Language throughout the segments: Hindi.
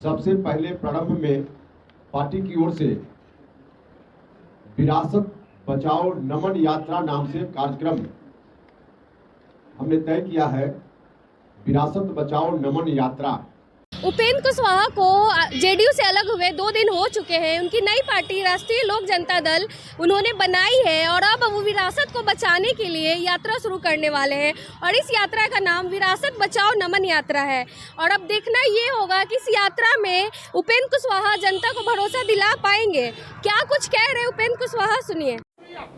सबसे पहले प्रारंभ में पार्टी की ओर से विरासत बचाओ नमन यात्रा नाम से कार्यक्रम हमने तय किया है। विरासत बचाओ नमन यात्रा। उपेंद्र कुशवाहा को जेडीयू से अलग हुए 2 दिन हो चुके हैं। उनकी नई पार्टी राष्ट्रीय लोक जनता दल उन्होंने बनाई है और अब वो विरासत को बचाने के लिए यात्रा शुरू करने वाले हैं और इस यात्रा का नाम विरासत बचाओ नमन यात्रा है। और अब देखना ये होगा कि इस यात्रा में उपेंद्र कुशवाहा जनता को भरोसा दिला पाएंगे। क्या कुछ कह रहे उपेंद्र कुशवाहा, सुनिए।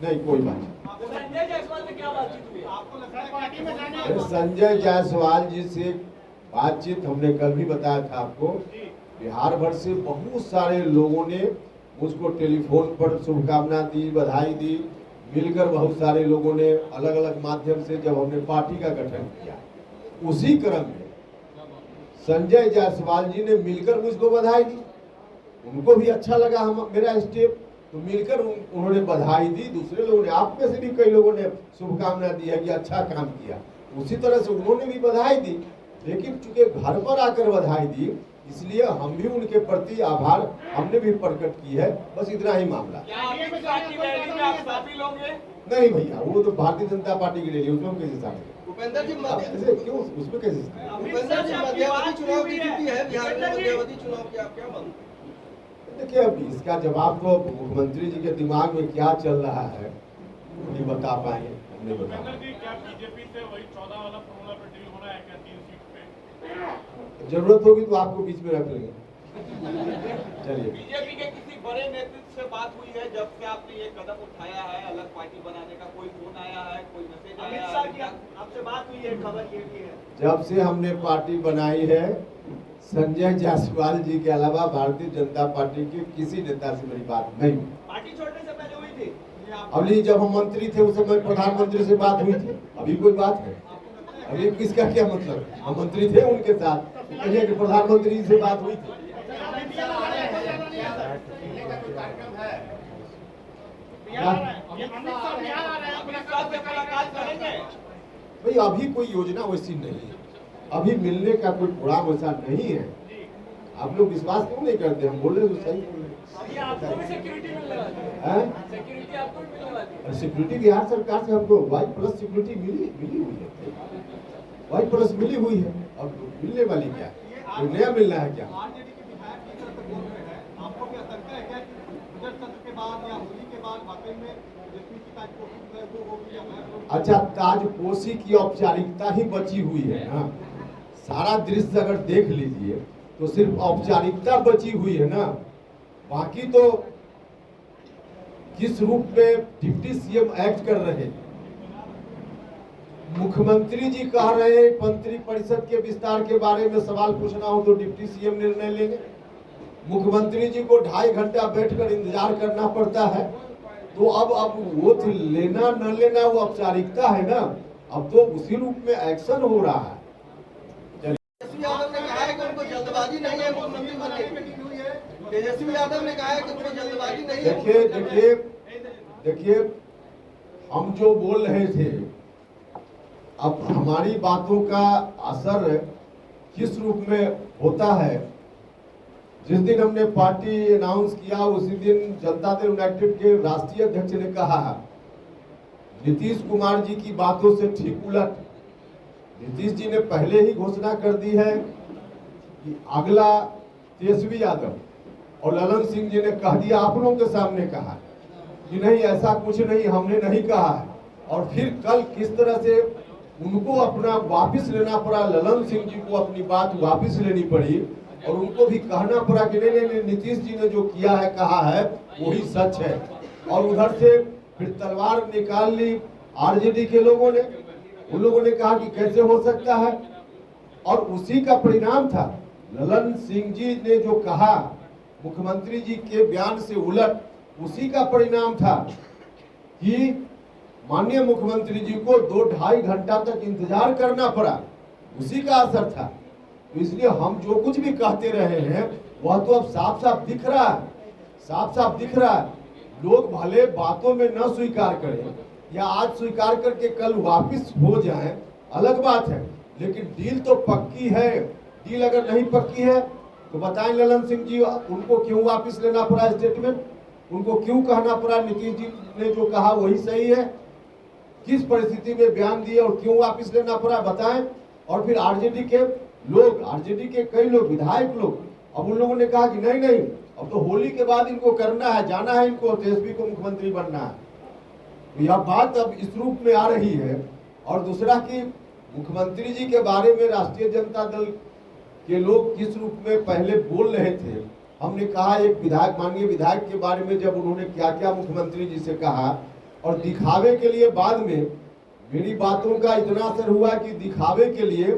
नहीं, कोई बात संजय जायसवाल से क्या बातचीत हुई? आपको लगता है पार्टी में जाने? संजय जायसवाल जी से बातचीत हमने कल भी बताया था आपको। बिहार भर से बहुत सारे लोगों ने मुझको टेलीफोन पर शुभकामना दी, बधाई दी। मिलकर बहुत सारे लोगों ने अलग अलग माध्यम से जब हमने पार्टी का गठन किया, उसी क्रम में संजय जायसवाल जी ने मिलकर मुझको बधाई दी। उनको भी अच्छा लगा हम मेरा स्टेप, तो मिलकर उन्होंने बधाई दी। दूसरे लोगों ने, आप में से भी कई लोगों ने शुभकामना दी है कि अच्छा काम किया। उसी तरह से उन्होंने भी बधाई दी, लेकिन चूंकि घर पर आकर बधाई दी, इसलिए हम भी उनके प्रति आभार हमने भी प्रकट की है। बस इतना ही मामला। नहीं भैया, वो तो भारतीय जनता पार्टी की रैली, उसमें कैसे शामिल? उपेंद्र जी क्यों उसमें कैसे? उपेंद्र जी मध्यावधि चुनाव की स्थिति है बिहार में, मध्यावधि चुनाव की आप क्या मानते हैं? देखिए, अब इसका जवाब तो मुख्यमंत्री जी के दिमाग में क्या चल रहा है नहीं बता पाएंगे, हमने बता। क्या बीजेपी से वही 14 वाला फॉर्मूला पे डील हो रहा है क्या 3 सीट पे? जरूरत होगी तो आपको बीच में रख लेंगे। चलिए। बीजेपी के किसी बड़े नेतृत्व से बात हुई है जब से आपने ये कदम उठाया है अलग पार्टी बनाने का? कोई फोन आया है, कोई मैसेज आया है? आपसे बात हुई है, खबर ये भी है। जब से हमने पार्टी बनाई है, संजय जायसवाल जी के अलावा भारतीय जनता पार्टी के किसी नेता से मेरी बात नहीं हुई। पार्टी छोड़ने से पहले हुई थी? अभी जब हम मंत्री थे उस समय प्रधानमंत्री से बात हुई थी। अभी कोई बात है? अभी किसका क्या मतलब? हम मंत्री थे उनके साथ, तो कहिए कि प्रधानमंत्री जी से बात हुई थी। भाई, अभी कोई योजना वैसी नहीं है, अभी मिलने का कोई प्रोग्राम वैसा नहीं है। आप लोग विश्वास क्यों नहीं करते? हम बोल रहे तो सही बोल रहे। आपको भी सिक्योरिटी मिलने वाली है? सिक्योरिटी आपको भी मिलने वाली है? सिक्योरिटी बिहार सरकार से हमको Y+ सिक्योरिटी मिली हुई है। Y+ मिली हुई है, अब मिलने वाली क्या है? कोई नया मिलना है क्या? आरजेडी के विधायक इस तरह से बोल रहे हैं, आपको क्या लगता है क्या कि बजट सत्र के बाद या होली के बाद वाकई में जेपी की ताजपोशी है वो होगी या मैं? अच्छा, ताजपोशी की औपचारिकता ही बची हुई है ना। सारा दृश्य अगर देख लीजिए तो सिर्फ औपचारिकता बची हुई है ना। बाकी तो किस रूप में डिप्टी सीएम एक्ट कर रहे हैं, मुख्यमंत्री जी कह रहे हैं मंत्री परिषद के विस्तार के बारे में सवाल पूछना हो तो डिप्टी सीएम निर्णय लेंगे। मुख्यमंत्री जी को 2.5 घंटा बैठकर इंतजार करना पड़ता है। तो अब वो लेना न लेना वो औपचारिकता है ना। अब तो उसी रूप में एक्शन हो रहा है। तेजस्वी यादव ने कहा है कि उनको जल्दबाजी नहीं है मुख्यमंत्री बनने की। तेजस्वी यादव ने कहा है कि उनको जल्दबाजी नहीं है। देखिए, हम जो बोल रहे थे, अब हमारी बातों का असर किस रूप में होता है। जिस दिन हमने पार्टी अनाउंस किया उसी दिन जनता दल यूनाइटेड के राष्ट्रीय अध्यक्ष ने कहा नीतीश कुमार जी की बातों से ठीक उलट नीतीश जी ने पहले ही घोषणा कर दी है कि अगला तेजस्वी यादव, और ललन सिंह जी ने कह दिया, आप लोगों के सामने कहा कि नहीं ऐसा कुछ नहीं, हमने नहीं कहा है। और फिर कल किस तरह से उनको अपना वापस लेना पड़ा, ललन सिंह जी को अपनी बात वापस लेनी पड़ी और उनको भी कहना पड़ा कि नहीं, नीतीश जी ने जो किया है कहा है वही सच है। और उधर से फिर तलवार निकाल ली आरजेडी के लोगों ने। उन लोगों ने कहा कि कैसे हो सकता है, और उसी का परिणाम था ललन सिंह जी ने जो कहा मुख्यमंत्री जी के बयान से उलट, उसी का परिणाम था कि माननीय मुख्यमंत्री जी को 2-2.5 घंटा तक इंतजार करना पड़ा। उसी का असर था। तो इसलिए हम जो कुछ भी कहते रहे हैं वह तो अब साफ साफ दिख रहा है, साफ साफ दिख रहा है। लोग भले बातों में न स्वीकार करें या आज स्वीकार करके कल वापिस हो जाएं, अलग बात है, लेकिन डील तो पक्की है। डील अगर नहीं पक्की है तो बताएं ललन सिंह जी, उनको क्यों वापस लेना पड़ा स्टेटमेंट? उनको क्यों कहना पड़ा नीतीश जी ने जो कहा वही सही है? किस परिस्थिति में बयान दिए और क्यों वापस लेना पड़ा बताएं। और फिर आरजेडी के लोग, आरजेडी के कई लोग, विधायक लोग, अब उन लोगों ने कहा कि नहीं नहीं, अब तो होली के बाद इनको करना है, जाना है इनको, तेजस्वी को मुख्यमंत्री बनना है। तो यह बात अब इस रूप में आ रही है। और दूसरा कि मुख्यमंत्री जी के बारे में राष्ट्रीय जनता दल के लोग किस रूप में पहले बोल रहे थे। हमने कहा एक विधायक, माननीय विधायक के बारे में जब उन्होंने क्या क्या मुख्यमंत्री जी से कहा, और दिखावे के लिए बाद में मेरी बातों का इतना असर हुआ कि दिखावे के लिए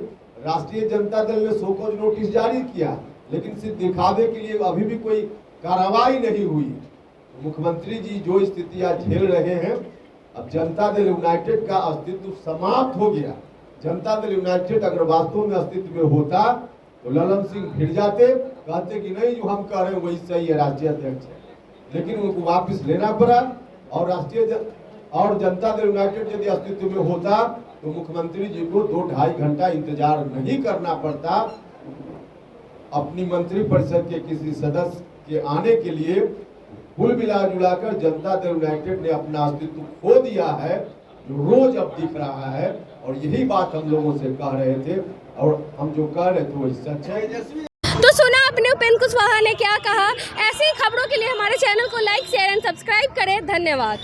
राष्ट्रीय जनता दल ने शोकॉज नोटिस जारी किया, लेकिन सिर्फ दिखावे के लिए अभी भी कोई कार्रवाई नहीं हुई। तो मुख्यमंत्री जी जो स्थितियां झेल रहे हैं, अब जनता दल यूनाइटेड का अस्तित्व समाप्त हो गया। जनता दल यूनाइटेड अगर वास्तव में अस्तित्व में होता तो ललन सिंह भिड़ जाते, कहते कि नहीं जो हम कह रहे हैं वही सही है, राष्ट्रीय अध्यक्ष है। लेकिन उनको वापस लेना पड़ा। और जनता दल यूनाइटेड यदि अस्तित्व में होता तो मुख्यमंत्री जी को 2-2.5 घंटा इंतजार नहीं करना पड़ता अपनी मंत्रिपरिषद के किसी सदस्य के आने के लिए। कुल मिलाकर जनता दल यूनाइटेड ने अपना अस्तित्व खो दिया है, जो रोज अब दिख रहा है। और यही बात हम लोगों से कह रहे थे, और हम जो कह रहे थे वही सच है। तो सुना आपने उपेंद्र कुशवाहा ने क्या कहा। ऐसी खबरों के लिए हमारे चैनल को लाइक, शेयर एंड सब्सक्राइब करें। धन्यवाद।